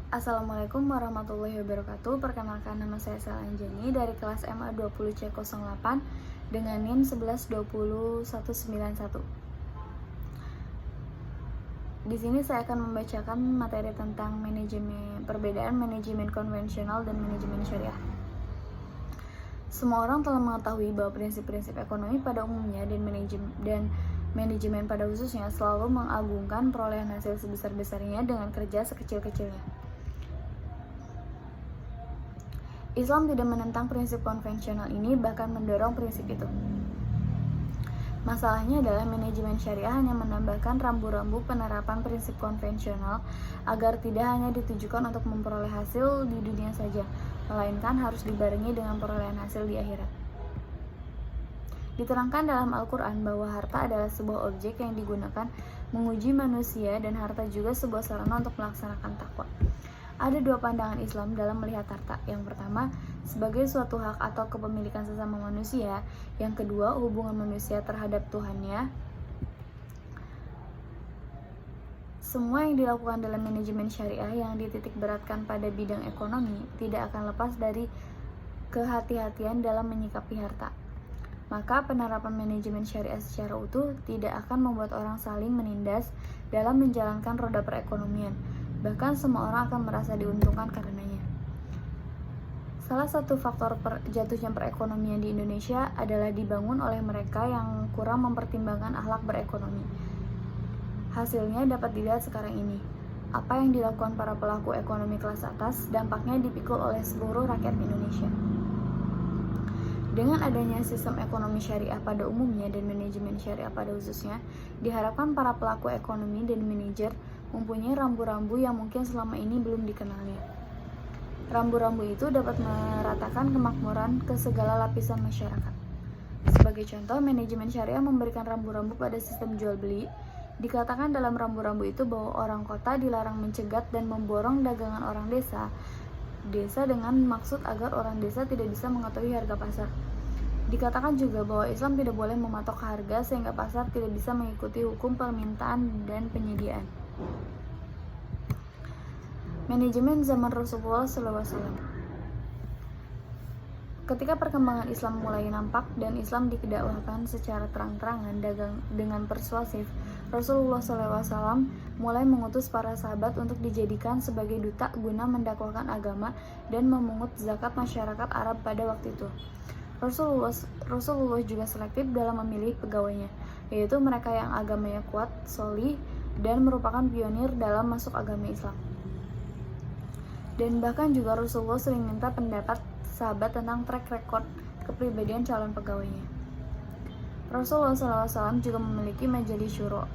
Assalamualaikum warahmatullahi wabarakatuh. Perkenalkan, nama saya Sela Anjani dari kelas MA 20C08 dengan NIM 1120-191. Di sini saya akan membacakan materi tentang perbedaan manajemen konvensional dan manajemen syariah. Semua orang telah mengetahui bahwa prinsip-prinsip ekonomi pada umumnya dan manajemen pada khususnya selalu mengagungkan perolehan hasil sebesar-besarnya dengan kerja sekecil-kecilnya. Islam tidak menentang prinsip konvensional ini, bahkan mendorong prinsip itu. Masalahnya adalah manajemen syariah hanya menambahkan rambu-rambu penerapan prinsip konvensional agar tidak hanya ditujukan untuk memperoleh hasil di dunia saja, melainkan harus dibarengi dengan perolehan hasil di akhirat. Diterangkan dalam Al-Quran bahwa harta adalah sebuah objek yang digunakan menguji manusia dan harta juga sebuah sarana untuk melaksanakan takwa. Ada dua pandangan Islam dalam melihat harta. Yang pertama, sebagai suatu hak atau kepemilikan sesama manusia. Yang kedua, hubungan manusia terhadap Tuhannya. Semua yang dilakukan dalam manajemen syariah yang dititik beratkan pada bidang ekonomi tidak akan lepas dari kehati-hatian dalam menyikapi harta. Maka penerapan manajemen syariah secara utuh tidak akan membuat orang saling menindas dalam menjalankan roda perekonomian. Bahkan semua orang akan merasa diuntungkan karenanya. Salah satu faktor jatuhnya perekonomian di Indonesia adalah dibangun oleh mereka yang kurang mempertimbangkan akhlak berekonomi. Hasilnya dapat dilihat sekarang ini. Apa yang dilakukan para pelaku ekonomi kelas atas dampaknya dipikul oleh seluruh rakyat Indonesia. Dengan adanya sistem ekonomi syariah pada umumnya dan manajemen syariah pada khususnya, diharapkan para pelaku ekonomi dan manajer mempunyai rambu-rambu yang mungkin selama ini belum dikenalnya. Rambu-rambu itu dapat meratakan kemakmuran ke segala lapisan masyarakat. Sebagai contoh, manajemen syariah memberikan rambu-rambu pada sistem jual-beli. Dikatakan dalam rambu-rambu itu bahwa orang kota dilarang mencegat dan memborong dagangan orang desa dengan maksud agar orang desa tidak bisa mengetahui harga pasar. Dikatakan juga bahwa Islam tidak boleh mematok harga sehingga pasar tidak bisa mengikuti hukum permintaan dan penyediaan. Manajemen zaman Rasulullah SAW. Ketika perkembangan Islam mulai nampak dan Islam didakwahkan secara terang-terangan dengan persuasif, Rasulullah SAW mulai mengutus para sahabat untuk dijadikan sebagai duta guna mendakwahkan agama dan memungut zakat masyarakat Arab pada waktu itu. Rasulullah juga selektif dalam memilih pegawainya, yaitu mereka yang agamanya kuat, solih, dan merupakan pionir dalam masuk agama Islam. Dan bahkan juga Rasulullah sering minta pendapat sahabat tentang track record kepribadian calon pegawainya. Rasulullah SAW juga memiliki majelis syuro,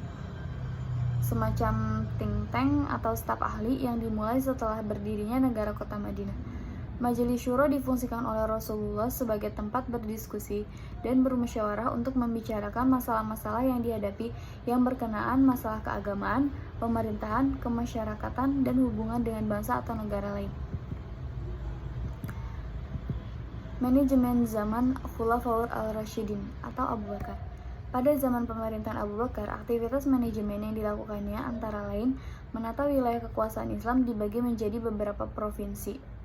semacam think tank atau staf ahli yang dimulai setelah berdirinya negara kota Madinah. Majelis syuro difungsikan oleh Rasulullah sebagai tempat berdiskusi dan bermusyawarah untuk membicarakan masalah-masalah yang dihadapi yang berkenaan masalah keagamaan, pemerintahan, kemasyarakatan, dan hubungan dengan bangsa atau negara lain. Manajemen zaman Khulafaur al-Rasyidin atau Abu Bakar. Pada zaman pemerintahan Abu Bakar, aktivitas manajemen yang dilakukannya antara lain menata wilayah kekuasaan Islam dibagi menjadi beberapa provinsi.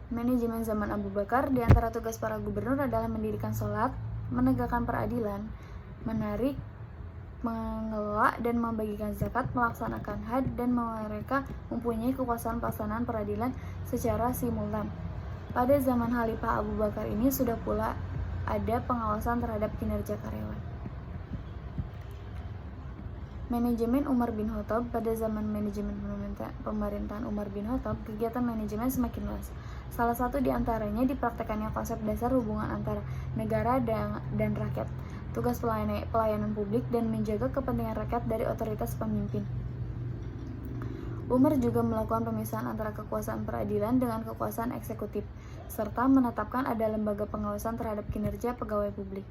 Manajemen zaman Abu Bakar, di antara tugas para gubernur adalah mendirikan sholat, menegakkan peradilan, menarik, mengelola dan membagikan zakat, melaksanakan had, dan mereka mempunyai kekuasaan pelaksanaan peradilan secara simultan. Pada zaman Khalifah Abu Bakar ini sudah pula ada pengawasan terhadap kinerja karyawan. Manajemen Umar bin Khattab. Pada zaman manajemen pemerintahan Umar bin Khattab, kegiatan manajemen semakin luas. Salah satu di antaranya dipraktekannya konsep dasar hubungan antara negara dan rakyat, tugas pelayanan publik, dan menjaga kepentingan rakyat dari otoritas pemimpin. Umar juga melakukan pemisahan antara kekuasaan peradilan dengan kekuasaan eksekutif, serta menetapkan ada lembaga pengawasan terhadap kinerja pegawai publik.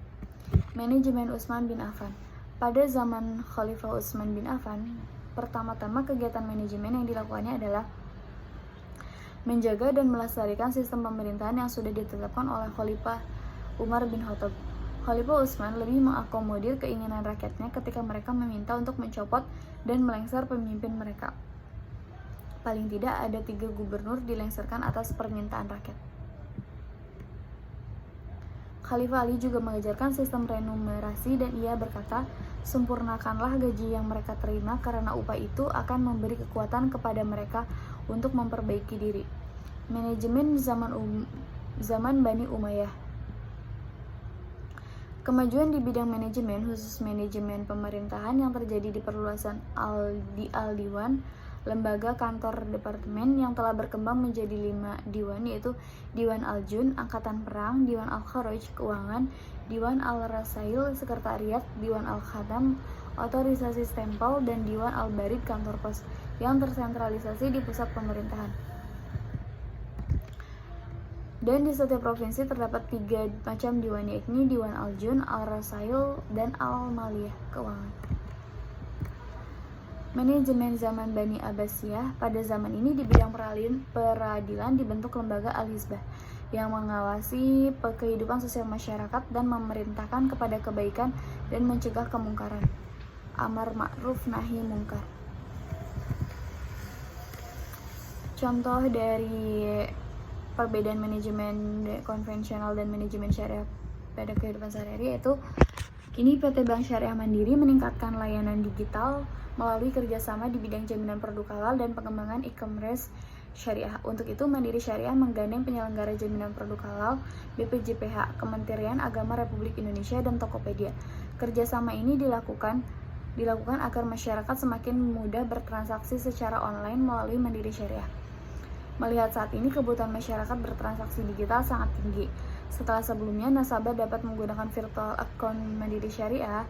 Manajemen Utsman bin Affan. Pada zaman Khalifah Utsman bin Affan, pertama-tama kegiatan manajemen yang dilakukannya adalah menjaga dan melestarikan sistem pemerintahan yang sudah ditetapkan oleh Khalifah Umar bin Khattab. Khalifah Utsman lebih mengakomodir keinginan rakyatnya ketika mereka meminta untuk mencopot dan melengsar pemimpin mereka. Paling tidak ada 3 gubernur dilengsarkan atas permintaan rakyat. Khalifah Ali juga mengajarkan sistem remunerasi dan ia berkata, sempurnakanlah gaji yang mereka terima karena upah itu akan memberi kekuatan kepada mereka untuk memperbaiki diri. Manajemen zaman Bani Umayyah. Kemajuan di bidang manajemen, khusus manajemen pemerintahan yang terjadi di perluasan Al-Diwan, lembaga kantor departemen yang telah berkembang menjadi 5 diwan, yaitu Diwan Al-Jun, Angkatan Perang, Diwan Al-Kharaj, Keuangan, Diwan Al-Rasail, Sekretariat, Diwan Al-Khatam, Otorisasi Stempel, dan Diwan Al-Barid, Kantor Pos, yang tersentralisasi di pusat pemerintahan. Dan di setiap provinsi terdapat 3 macam diwan, yakni Diwan Al-Jun, Al-Rasail, dan Al-Maliyah, Keuangan. Manajemen zaman Bani Abbasiyah. Pada zaman ini di bidang peradilan dibentuk lembaga Al-Hizbah yang mengawasi kehidupan sosial masyarakat dan memerintahkan kepada kebaikan dan mencegah kemungkaran. Amar ma'ruf nahi mungkar. Contoh dari perbedaan manajemen konvensional dan manajemen syariah pada kehidupan sehari-hari yaitu ini PT Bank Syariah Mandiri meningkatkan layanan digital melalui kerjasama di bidang jaminan produk halal dan pengembangan e-commerce syariah. Untuk itu, Mandiri Syariah menggandeng penyelenggara jaminan produk halal, BPJPH, Kementerian Agama Republik Indonesia, dan Tokopedia. Kerjasama ini dilakukan agar masyarakat semakin mudah bertransaksi secara online melalui Mandiri Syariah. Melihat saat ini kebutuhan masyarakat bertransaksi digital sangat tinggi. Setelah sebelumnya nasabah dapat menggunakan virtual account Mandiri Syariah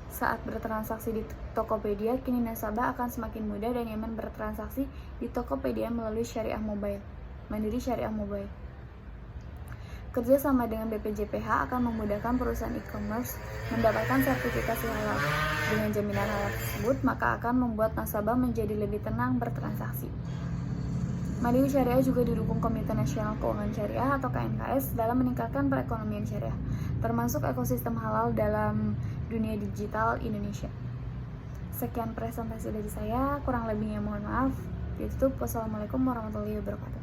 saat bertransaksi di Tokopedia, kini nasabah akan semakin mudah dan nyaman bertransaksi di Tokopedia melalui Syariah Mobile, Mandiri Syariah Mobile. Kerja sama dengan BPJPH akan memudahkan perusahaan e-commerce mendapatkan sertifikasi halal. Dengan jaminan halal tersebut, maka akan membuat nasabah menjadi lebih tenang bertransaksi. Mandiri Syariah juga didukung Komite Nasional Keuangan Syariah atau KNKS dalam meningkatkan perekonomian syariah, termasuk ekosistem halal dalam dunia digital Indonesia. Sekian presentasi dari saya, kurang lebihnya mohon maaf. Wassalamualaikum warahmatullahi wabarakatuh.